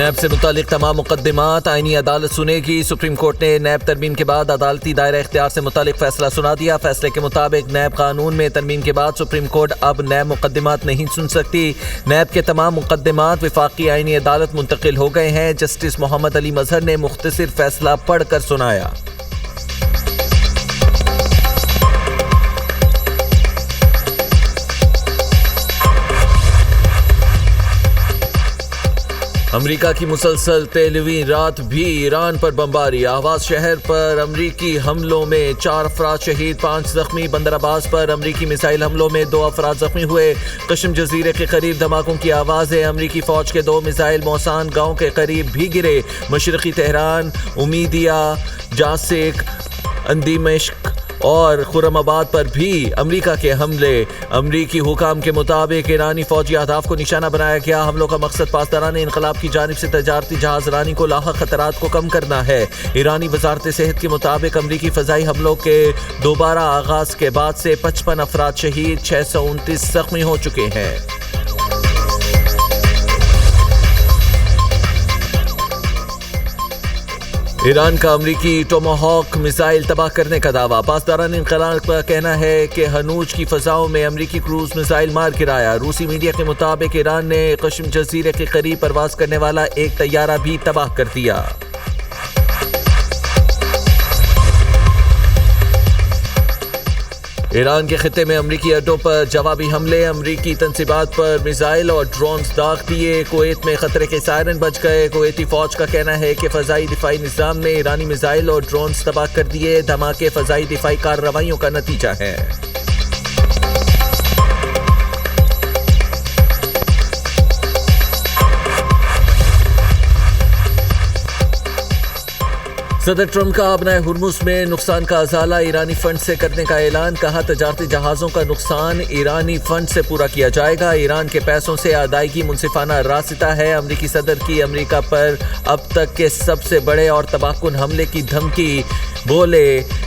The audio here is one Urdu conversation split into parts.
نیب سے متعلق تمام مقدمات آئینی عدالت سنے گی۔ سپریم کورٹ نے نیب ترمیم کے بعد عدالتی دائرہ اختیار سے متعلق فیصلہ سنا دیا۔ فیصلے کے مطابق نیب قانون میں ترمیم کے بعد سپریم کورٹ اب نیب مقدمات نہیں سن سکتی۔ نیب کے تمام مقدمات وفاقی آئینی عدالت منتقل ہو گئے ہیں۔ جسٹس محمد علی مظہر نے مختصر فیصلہ پڑھ کر سنایا۔ امریکہ کی مسلسل 13ویں رات بھی ایران پر بمباری۔ اہواز شہر پر امریکی حملوں میں 4 افراد شہید، 5 زخمی۔ بندر عباس پر امریکی میزائل حملوں میں 2 افراد زخمی ہوئے۔ قشم جزیرے کے قریب دھماکوں کی آوازیں۔ امریکی فوج کے 2 میزائل موسان گاؤں کے قریب بھی گرے۔ مشرقی تہران، امیدیہ، جاسک، اندیمشق اور خرم آباد پر بھی امریکہ کے حملے۔ امریکی حکام کے مطابق ایرانی فوجی اہداف کو نشانہ بنایا گیا۔ حملوں کا مقصد پاسداران انقلاب کی جانب سے تجارتی جہاز رانی کو لاحق خطرات کو کم کرنا ہے۔ ایرانی وزارت صحت کے مطابق امریکی فضائی حملوں کے دوبارہ آغاز کے بعد سے 55 افراد شہید، 629 زخمی ہو چکے ہیں۔ ایران کا امریکی ٹوماہاک میزائل تباہ کرنے کا دعویٰ۔ پاسداران انقلاب کا کہنا ہے کہ ہنوج کی فضاؤں میں امریکی کروز میزائل مار گرایا۔ روسی میڈیا کے مطابق ایران نے قشم جزیرے کے قریب پرواز کرنے والا ایک طیارہ بھی تباہ کر دیا۔ ایران کے خطے میں امریکی اڈوں پر جوابی حملے۔ امریکی تنصیبات پر میزائل اور ڈرونز داغ دیے۔ کویت میں خطرے کے سائرن بج گئے۔ کویتی فوج کا کہنا ہے کہ فضائی دفاعی نظام نے ایرانی میزائل اور ڈرونز تباہ کر دیے۔ دھماکے فضائی دفاعی کارروائیوں کا نتیجہ ہیں۔ صدر ٹرمپ کا ابنائے ہرمز میں نقصان کا ازالہ ایرانی فنڈ سے کرنے کا اعلان۔ کہا تجارتی جہازوں کا نقصان ایرانی فنڈ سے پورا کیا جائے گا۔ ایران کے پیسوں سے ادائیگی منصفانہ راستہ ہے۔ امریکی صدر کی امریکہ پر اب تک کے سب سے بڑے اور تباہ کن حملے کی دھمکی۔ بولے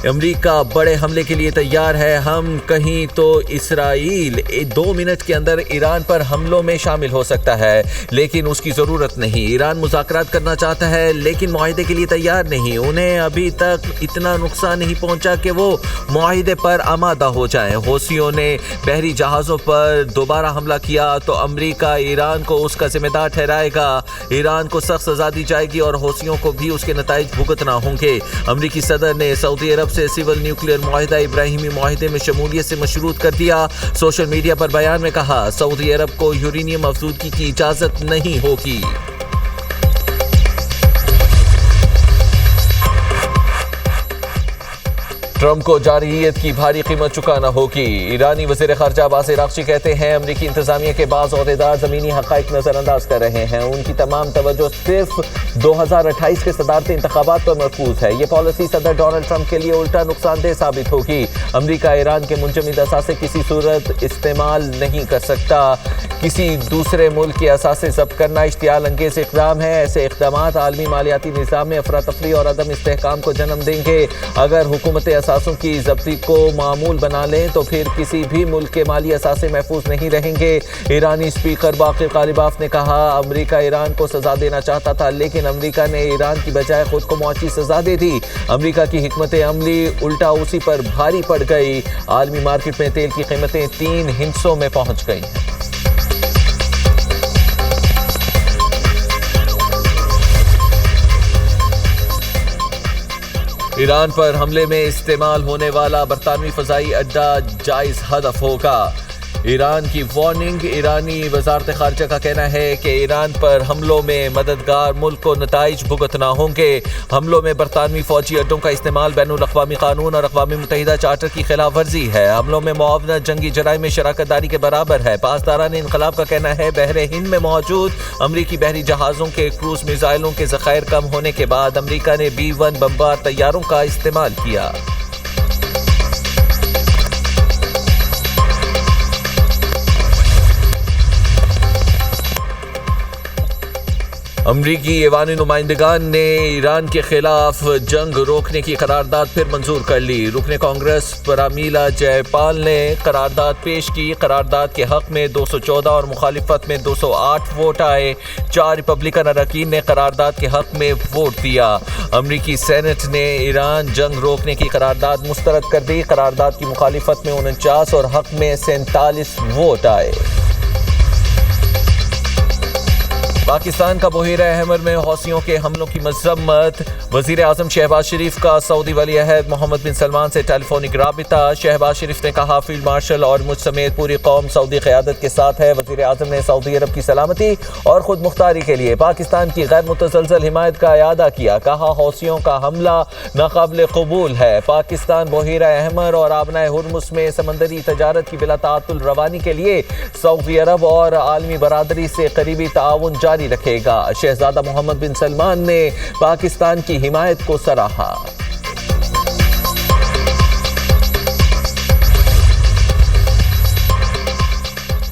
امریکہ بڑے حملے کے لیے تیار ہے۔ ہم کہیں تو اسرائیل 2 منٹ کے اندر ایران پر حملوں میں شامل ہو سکتا ہے، لیکن اس کی ضرورت نہیں۔ ایران مذاکرات کرنا چاہتا ہے لیکن معاہدے کے لیے تیار نہیں۔ انہیں ابھی تک اتنا نقصان نہیں پہنچا کہ وہ معاہدے پر آمادہ ہو جائیں۔ حوثیوں نے بحری جہازوں پر دوبارہ حملہ کیا تو امریکہ ایران کو اس کا ذمہ دار ٹھہرائے گا۔ ایران کو سخت سزا دی جائے گی اور حوثیوں کو بھی اس کے نتائج بھگتنا ہوں گے۔ امریکی صدر نے سعودی عرب سے سول نیوکلیئر معاہدہ ابراہیمی معاہدے میں شمولیت سے مشروط کر دیا۔ سوشل میڈیا پر بیان میں کہا سعودی عرب کو یورینیم افزودگی کی اجازت نہیں ہوگی۔ ٹرمپ کو جارحیت کی بھاری قیمت چکانا ہوگی۔ ایرانی وزیر خارجہ عباس عراقچی کہتے ہیں امریکی انتظامیہ کے بعض عہدیدار زمینی حقائق نظر انداز کر رہے ہیں۔ ان کی تمام توجہ صرف 2028 کے صدارتی انتخابات پر مرکوز ہے۔ یہ پالیسی صدر ڈونلڈ ٹرمپ کے لیے الٹا نقصان دہ ثابت ہوگی۔ امریکہ ایران کے منجمد اثاثے کسی صورت استعمال نہیں کر سکتا۔ کسی دوسرے ملک کے اثاثے ضبط کرنا اشتعال انگیز اقدام ہے۔ ایسے اقدامات عالمی مالیاتی نظام میں افراتفری اور عدم استحکام کو جنم دیں گے۔ اگر حکومت اثاثوں کی ضبطی کو معمول بنا لیں تو پھر کسی بھی ملک کے مالی اثاثے محفوظ نہیں رہیں گے۔ ایرانی اسپیکر باقر غالباف نے کہا امریکہ ایران کو سزا دینا چاہتا تھا لیکن امریکہ نے ایران کی بجائے خود کو معاشی سزا دے دی۔ امریکہ کی حکمت عملی الٹا اسی پر بھاری پڑ گئی۔ عالمی مارکیٹ میں تیل کی قیمتیں 3 ہندسوں میں پہنچ گئی ہیں۔ ایران پر حملے میں استعمال ہونے والا برطانوی فضائی اڈہ جائز ہدف ہوگا۔ ایران کی وارننگ۔ ایرانی وزارت خارجہ کا کہنا ہے کہ ایران پر حملوں میں مددگار ملک کو نتائج بھگتنا ہوں گے۔ حملوں میں برطانوی فوجی اڈوں کا استعمال بین الاقوامی قانون اور اقوام متحدہ چارٹر کی خلاف ورزی ہے۔ حملوں میں معاونت جنگی جرائم میں شراکت داری کے برابر ہے۔ پاسداران انقلاب کا کہنا ہے بحر ہند میں موجود امریکی بحری جہازوں کے کروز میزائلوں کے ذخائر کم ہونے کے بعد امریکہ نے B-1 بمبار طیاروں کا استعمال کیا۔ امریکی ایوانی نمائندگان نے ایران کے خلاف جنگ روکنے کی قرارداد پھر منظور کر لی۔ رکن کانگریس پرامیلا جے پال نے قرارداد پیش کی۔ قرارداد کے حق میں 214 اور مخالفت میں 208 ووٹ آئے۔ 4 ریپبلکن اراکین نے قرارداد کے حق میں ووٹ دیا۔ امریکی سینٹ نے ایران جنگ روکنے کی قرارداد مسترد کر دی۔ قرارداد کی مخالفت میں 49 اور حق میں 47 ووٹ آئے۔ پاکستان کا بحیرہ احمر میں حوثیوں کے حملوں کی مذمت۔ وزیر اعظم شہباز شریف کا سعودی ولی عہد محمد بن سلمان سے ٹیلی فونک رابطہ۔ شہباز شریف نے کہا فیلڈ مارشل اور مجھ سمیت پوری قوم سعودی قیادت کے ساتھ ہے۔ وزیر اعظم نے سعودی عرب کی سلامتی اور خود مختاری کے لیے پاکستان کی غیر متزلزل حمایت کا اعادہ کیا۔ کہا حوثیوں کا حملہ ناقابل قبول ہے۔ پاکستان بحیرہ احمر اور آبنائے ہرمز میں سمندری تجارت کی بلا تعطل روانی کے لیے سعودی عرب اور عالمی برادری سے قریبی تعاون جاری رکھے گا۔ شہزادہ محمد بن سلمان نے پاکستان کی حمایت کو سراہا۔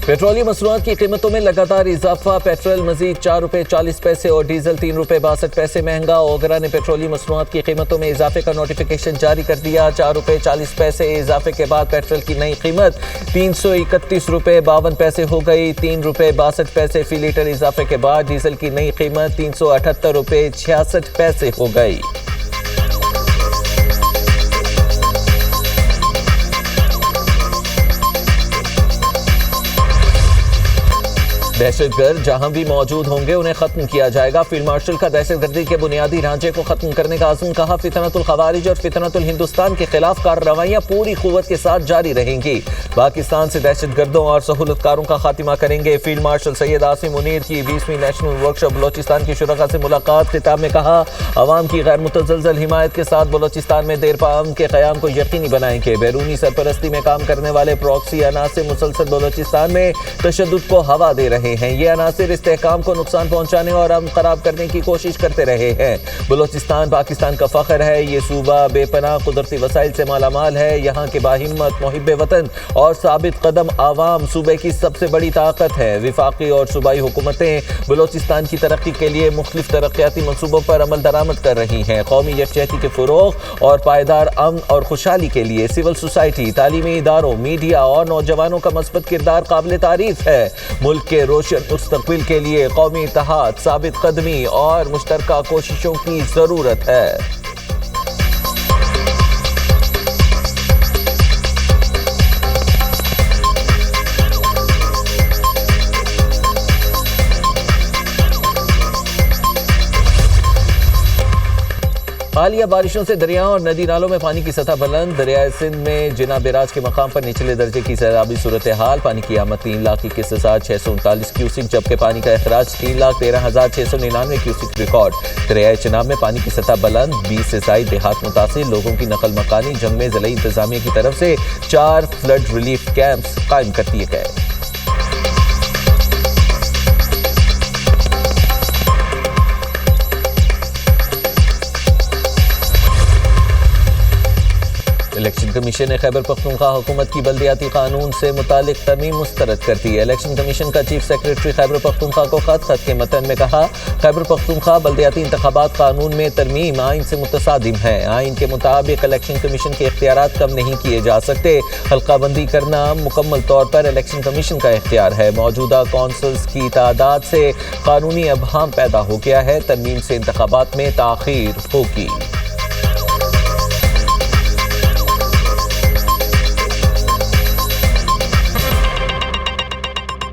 پیٹرولیم مصنوعات کی قیمتوں میں لگاتار اضافہ۔ پیٹرول مزید 4 روپے 40 پیسے اور ڈیزل 3 روپے 62 پیسے مہنگا۔ اوگرا نے پیٹرولیم مصنوعات کی قیمتوں میں اضافے کا نوٹیفیکیشن جاری کر دیا۔ 4 روپے 40 پیسے اضافے کے بعد پیٹرول کی نئی قیمت 331 روپے 52 پیسے ہو گئی۔ 3 روپے 62 پیسے فی لیٹر اضافے کے بعد ڈیزل کی نئی قیمت 378 روپے 66 پیسے ہو گئی۔ دہشت گرد جہاں بھی موجود ہوں گے انہیں ختم کیا جائے گا۔ فیلڈ مارشل کا دہشت گردی کے بنیادی ڈھانچے کو ختم کرنے کا عزم۔ کہا فتنۃ الخوارج اور فتنۃ الہندوستان کے خلاف کارروائیاں پوری قوت کے ساتھ جاری رہیں گی۔ پاکستان سے دہشت گردوں اور سہولت کاروں کا خاتمہ کریں گے۔ فیلڈ مارشل سید عاصم منیر کی 20ویں نیشنل ورکشاپ بلوچستان کی شرکاء سے ملاقات۔ خطاب میں کہا عوام کی غیر متزلزل حمایت کے ساتھ بلوچستان میں دیر پا امن کے قیام کو یقینی بنائیں گے۔ بیرونی سرپرستی میں کام کرنے والے پراکسی عناصر مسلسل بلوچستان میں تشدد کو ہوا دے رہے ہیں۔ یہ عناصر استحکام کو نقصان پہنچانے اور امن خراب کرنے کی کوشش کرتے رہے ہیں۔ بلوچستان پاکستان کا فخر ہے۔ یہ صوبہ بے پناہ قدرتی وسائل سے مالا مال ہے۔ یہاں کے باہمت محب وطن اور ثابت قدم عوام صوبے کی سب سے بڑی طاقت ہے۔ وفاقی اور صوبائی حکومتیں بلوچستان کی ترقی کے لیے مختلف ترقیاتی منصوبوں پر عمل درآمد کر رہی ہیں۔ قومی یکجہتی کے فروغ اور پائیدار امن اور خوشحالی کے لیے سول سوسائٹی، تعلیمی اداروں، میڈیا اور نوجوانوں کا مثبت کردار قابل تعریف ہے۔ ملک کے روشن مستقبل کے لیے قومی اتحاد، ثابت قدمی اور مشترکہ کوششوں کی ضرورت ہے۔ حالیہ بارشوں سے دریاؤں اور ندی نالوں میں پانی کی سطح بلند۔ دریائے سندھ میں جنا بیراج کے مقام پر نچلے درجے کی سیلابی صورتحال۔ پانی کی آمد 3,21,639 کیوسک جبکہ پانی کا اخراج 3,13,699 کیوسک ریکارڈ۔ دریائے چناب میں پانی کی سطح بلند۔ 20 سے زائد دیہات متاثر، لوگوں کی نقل مکانی۔ جنگ میں ضلعی انتظامیہ کی طرف سے 4 فلڈ ریلیف کیمپس قائم کر دیے گئے۔ الیکشن کمیشن نے خیبر پختونخوا حکومت کی بلدیاتی قانون سے متعلق ترمیم مسترد کر دی۔ الیکشن کمیشن کا چیف سیکریٹری خیبر پختونخوا کو خط کے متن میں کہا خیبر پختونخوا بلدیاتی انتخابات قانون میں ترمیم آئین سے متصادم ہے۔ آئین کے مطابق الیکشن کمیشن کے اختیارات کم نہیں کیے جا سکتے۔ حلقہ بندی کرنا مکمل طور پر الیکشن کمیشن کا اختیار ہے۔ موجودہ کونسلز کی تعداد سے قانونی ابہام پیدا ہو گیا ہے۔ ترمیم سے انتخابات میں تاخیر ہوگی۔